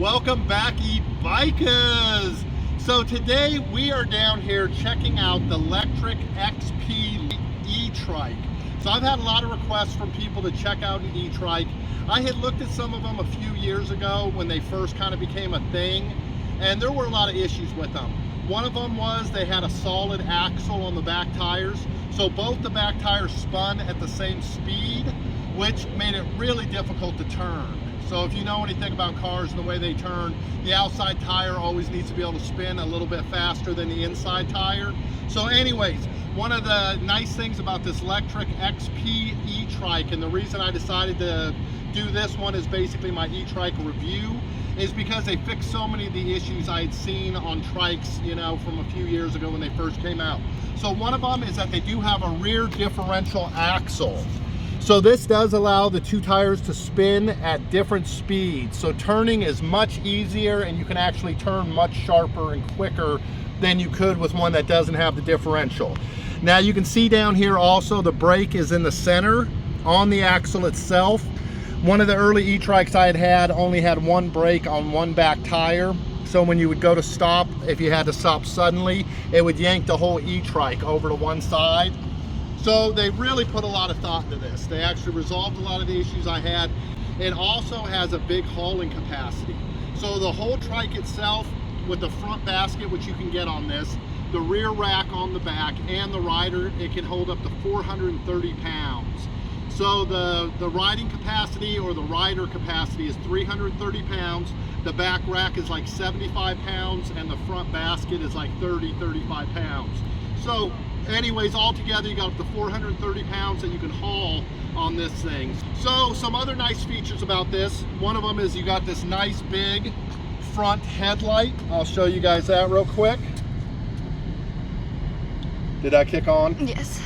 Welcome back, e-bikers. So today we are down here checking out the Lectric XP Etrike. So I've had a lot of requests from people to check out an e-trike. I had looked at some of them a few years ago when they first kind of became a thing, and there were a lot of issues with them. One of them was they had a solid axle on the back tires, so both the back tires spun at the same speed, which made it really difficult to turn. So if you know anything about cars and the way they turn, the outside tire always needs to be able to spin a little bit faster than the inside tire. So anyways, one of the nice things about this Lectric XP Etrike, and the reason I decided to do this one is basically my e-trike review, is because they fixed so many of the issues I had seen on trikes, you know, from a few years ago when they first came out. So one of them is that they do have a rear differential axle. So this does allow the two tires to spin at different speeds. So turning is much easier, and you can actually turn much sharper and quicker than you could with one that doesn't have the differential. Now you can see down here also the brake is in the center on the axle itself. One of the early e-trikes I had only had one brake on one back tire. So when you would go to stop, if you had to stop suddenly, it would yank the whole e-trike over to one side. So they really put a lot of thought into this. They actually resolved a lot of the issues I had. It also has a big hauling capacity. So the whole trike itself, with the front basket, which you can get on this, the rear rack on the back, and the rider, it can hold up to 430 pounds. So the riding capacity or the rider capacity is 330 pounds. The back rack is like 75 pounds, and the front basket is like 35 pounds. So anyways, altogether you got up to 430 pounds that you can haul on this thing. So some other nice features about this, one of them is you got this nice big front headlight. I'll show you guys that real quick. Did that kick on? Yes.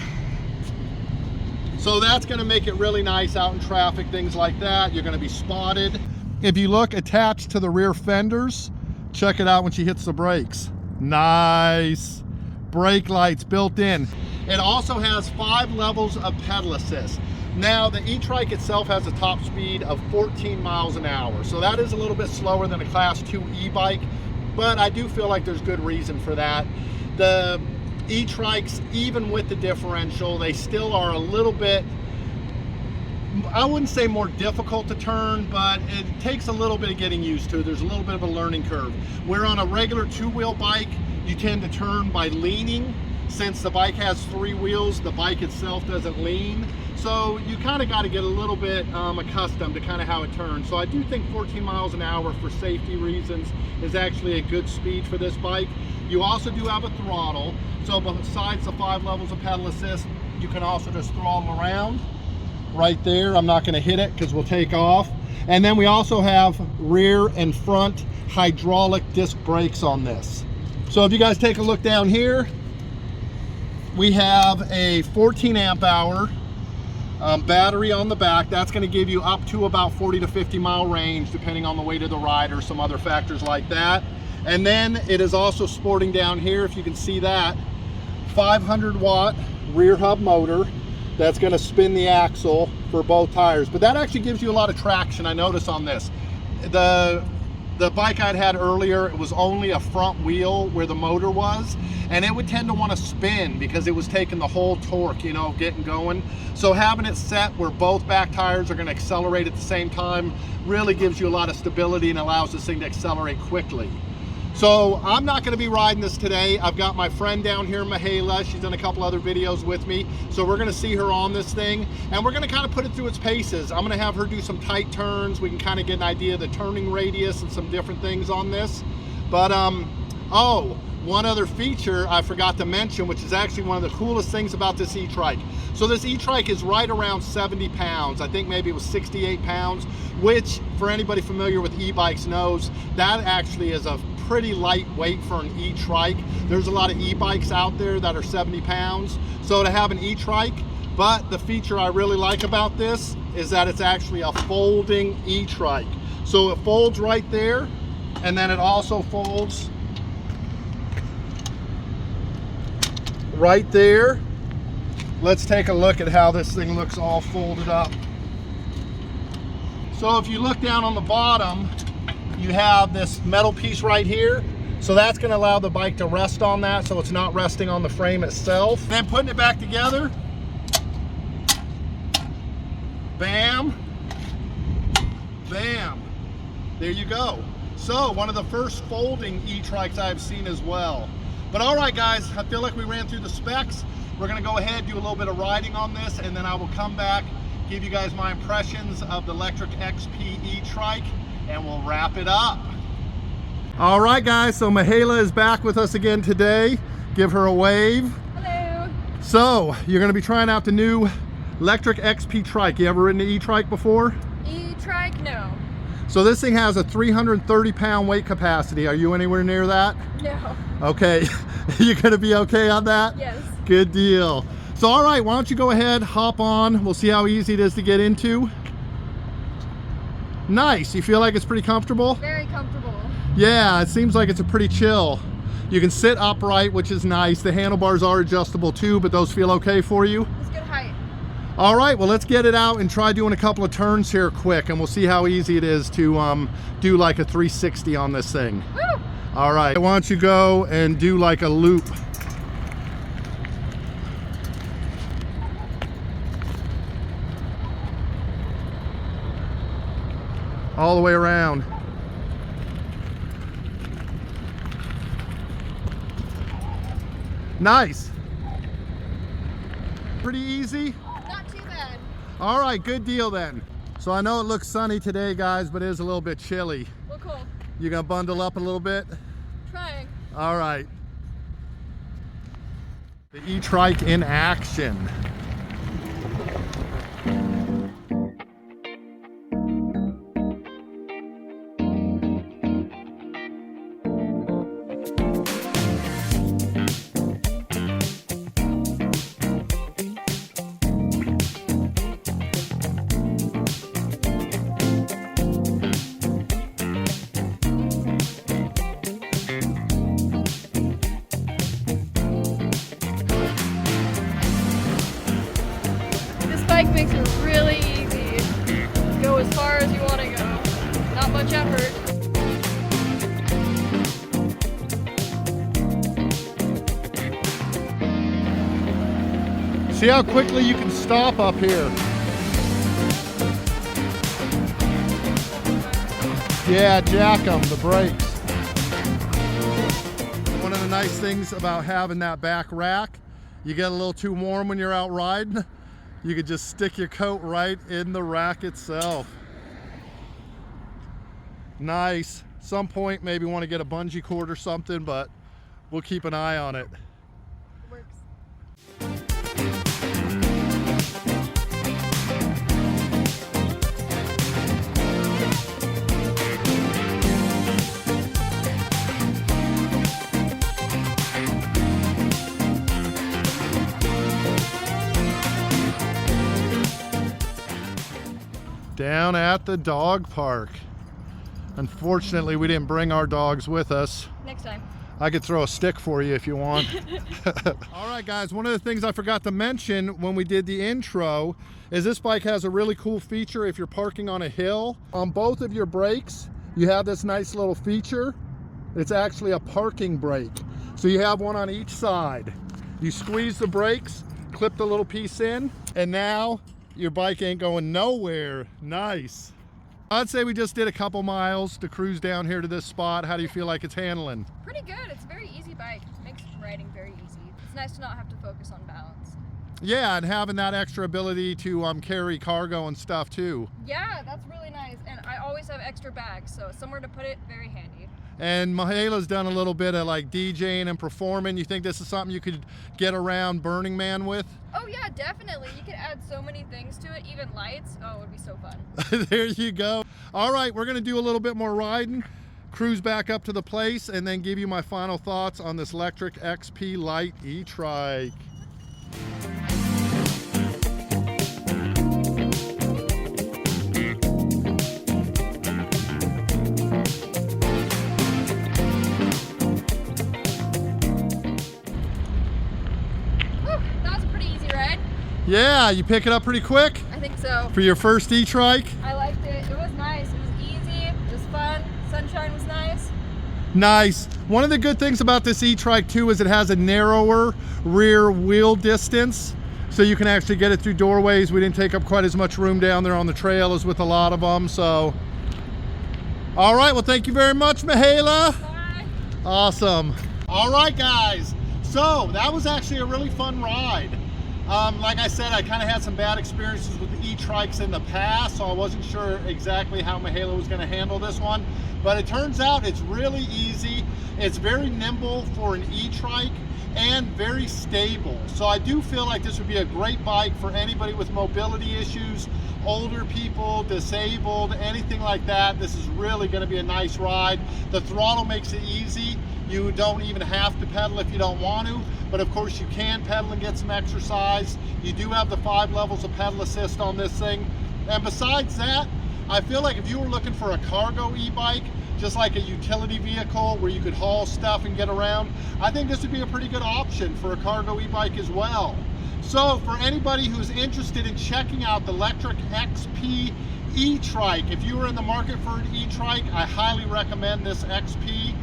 So that's going to make it really nice out in traffic, things like that. You're going to be spotted. If you look attached to the rear fenders, check it out when she hits the brakes. Nice. Brake lights built in. It also has 5 levels of pedal assist. Now the e-trike itself has a top speed of 14 miles an hour. So that is a little bit slower than a class 2 e-bike, but I do feel like there's good reason for that. The e-trikes, even with the differential, they still are a little bit, I wouldn't say more difficult to turn, but it takes a little bit of getting used to. There's a little bit of a learning curve. Where on a regular 2-wheel bike, you tend to turn by leaning. Since the bike has 3 wheels, the bike itself doesn't lean. So you kind of got to get a little bit accustomed to kind of how it turns. So I do think 14 miles an hour for safety reasons is actually a good speed for this bike. You also do have a throttle. So besides the 5 levels of pedal assist, you can also just throttle around right there. I'm not going to hit it because we'll take off. And then we also have rear and front hydraulic disc brakes on this. So if you guys take a look down here, we have a 14 amp hour battery on the back. That's going to give you up to about 40 to 50 mile range, depending on the weight of the rider, some other factors like that. And then it is also sporting down here, if you can see that, 500 watt rear hub motor that's going to spin the axle for both tires. But that actually gives you a lot of traction, I notice on this. The bike I'd had earlier, it was only a front wheel where the motor was, and it would tend to want to spin because it was taking the whole torque, you know, getting going. So having it set where both back tires are going to accelerate at the same time really gives you a lot of stability and allows this thing to accelerate quickly. So I'm not going to be riding this today. I've got my friend down here, Mahala. She's done a couple other videos with me. So we're going to see her on this thing, and we're going to kind of put it through its paces. I'm going to have her do some tight turns. We can kind of get an idea of the turning radius and some different things on this. But, oh, one other feature I forgot to mention, which is actually one of the coolest things about this e-trike. So this e-trike is right around 70 pounds. I think maybe it was 68 pounds, which for anybody familiar with e-bikes knows that actually is a pretty lightweight for an e-trike. There's a lot of e-bikes out there that are 70 pounds. So to have an e-trike, but the feature I really like about this is that it's actually a folding e-trike. So it folds right there, and then it also folds right there. Let's take a look at how this thing looks all folded up. So if you look down on the bottom, you have this metal piece right here. So that's gonna allow the bike to rest on that so it's not resting on the frame itself. Then putting it back together. Bam, bam, there you go. So one of the first folding E-trikes I've seen as well. But all right guys, I feel like we ran through the specs. We're gonna go ahead, do a little bit of riding on this, and then I will come back, give you guys my impressions of the Lectric XP Etrike, and we'll wrap it up. All right guys, so Mahala is back with us again today. Give her a wave. Hello. So you're gonna be trying out the new Lectric XP Trike. You ever ridden an E-trike before? E-trike, no. So this thing has a 330 pound weight capacity. Are you anywhere near that? No. Okay, you gonna be okay on that? Yes. Good deal. So all right, why don't you go ahead, hop on. We'll see how easy it is to get into. Nice, you feel like it's pretty comfortable? Very comfortable. Yeah, it seems like it's a pretty chill. You can sit upright, which is nice. The handlebars are adjustable too, but those feel okay for you? It's good height. All right, well, let's get it out and try doing a couple of turns here quick, and we'll see how easy it is to do like a 360 on this thing. Woo! All right, why don't you go and do like a loop. All the way around. Nice. Pretty easy. Not too bad. All right, good deal then. So I know it looks sunny today, guys, but it is a little bit chilly. Well, cool. You gonna bundle up a little bit? Trying. All right. The E-trike in action. Bike makes it really easy. Go as far as you want to go. Not much effort. See how quickly you can stop up here. Yeah, jack them, the brakes. One of the nice things about having that back rack, you get a little too warm when you're out riding, you could just stick your coat right in the rack itself. Nice. Some point maybe want to get a bungee cord or something, but we'll keep an eye on it. Works. Down at the dog park. Unfortunately, we didn't bring our dogs with us. Next time. I could throw a stick for you if you want. All right, guys, one of the things I forgot to mention when we did the intro is this bike has a really cool feature if you're parking on a hill. On both of your brakes, you have this nice little feature. It's actually a parking brake. So you have one on each side. You squeeze the brakes, clip the little piece in, and now your bike ain't going nowhere. Nice. I'd say we just did a couple miles to cruise down here to this spot. How do you feel like it's handling? Pretty good. It's a very easy bike. Makes riding very easy. It's nice to not have to focus on balance. Yeah, and having that extra ability to carry cargo and stuff too. Yeah, that's really nice. And I always have extra bags, so somewhere to put it, very handy. And Mahala's done a little bit of like DJing and performing. You think this is something you could get around Burning Man with? Oh yeah, definitely. You could add so many things to it, even lights. Oh, it would be so fun. There you go. All right, we're gonna do a little bit more riding, cruise back up to the place, and then give you my final thoughts on this Lectric XP Light E-trike. Yeah, you pick it up pretty quick? I think so. For your first E-trike? I liked it. It was nice. It was easy. It was fun. Sun Nice. One of the good things about this E-trike too is it has a narrower rear wheel distance, so you can actually get it through doorways. We didn't take up quite as much room down there on the trail as with a lot of them. So, all right, well, thank you very much, Mahala. Bye. Awesome. All right, guys. So that was actually a really fun ride. Like I said, I kind of had some bad experiences with the E-trikes in the past, so I wasn't sure exactly how Mahala was going to handle this one. But it turns out it's really easy. It's very nimble for an E-trike and very stable. So I do feel like this would be a great bike for anybody with mobility issues, older people, disabled, anything like that. This is really going to be a nice ride. The throttle makes it easy. You don't even have to pedal if you don't want to, but of course you can pedal and get some exercise. You do have the 5 levels of pedal assist on this thing. And besides that, I feel like if you were looking for a cargo e-bike, just like a utility vehicle where you could haul stuff and get around, I think this would be a pretty good option for a cargo e-bike as well. So for anybody who's interested in checking out the Lectric XP Etrike, if you were in the market for an E-trike, I highly recommend this XP.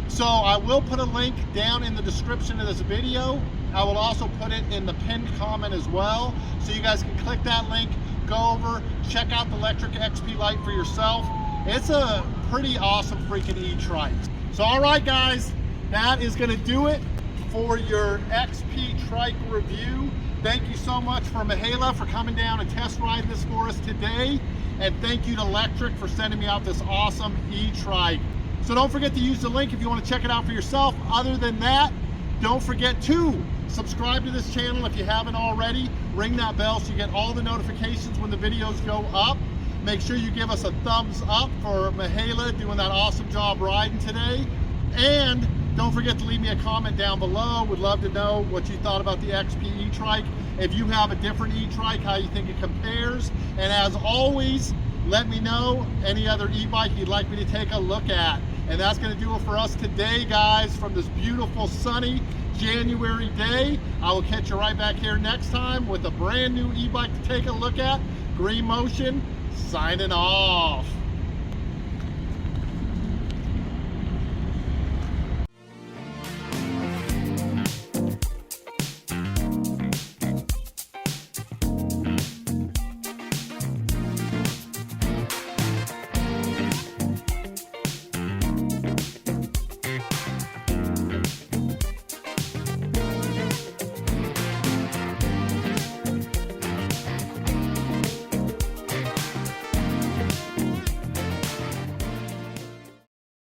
So I will put a link down in the description of this video. I will also put it in the pinned comment as well, so you guys can click that link, go over, check out the Lectric XP Lite for yourself. It's a pretty awesome freaking E-trike. So all right, guys, that is going to do it for your XP trike review. Thank you so much for Mahala for coming down and test riding this for us today, and thank you to Lectric for sending me out this awesome E-trike. So don't forget to use the link if you want to check it out for yourself. Other than that, don't forget to subscribe to this channel if you haven't already. Ring that bell so you get all the notifications when the videos go up. Make sure you give us a thumbs up for Mahala doing that awesome job riding today. And don't forget to leave me a comment down below. Would love to know what you thought about the XP E-trike. If you have a different E-trike, how you think it compares. And as always, let me know any other e-bike you'd like me to take a look at. And that's going to do it for us today, guys, from this beautiful sunny January day. I will catch you right back here next time with a brand new e-bike to take a look at. Green Motion, signing off.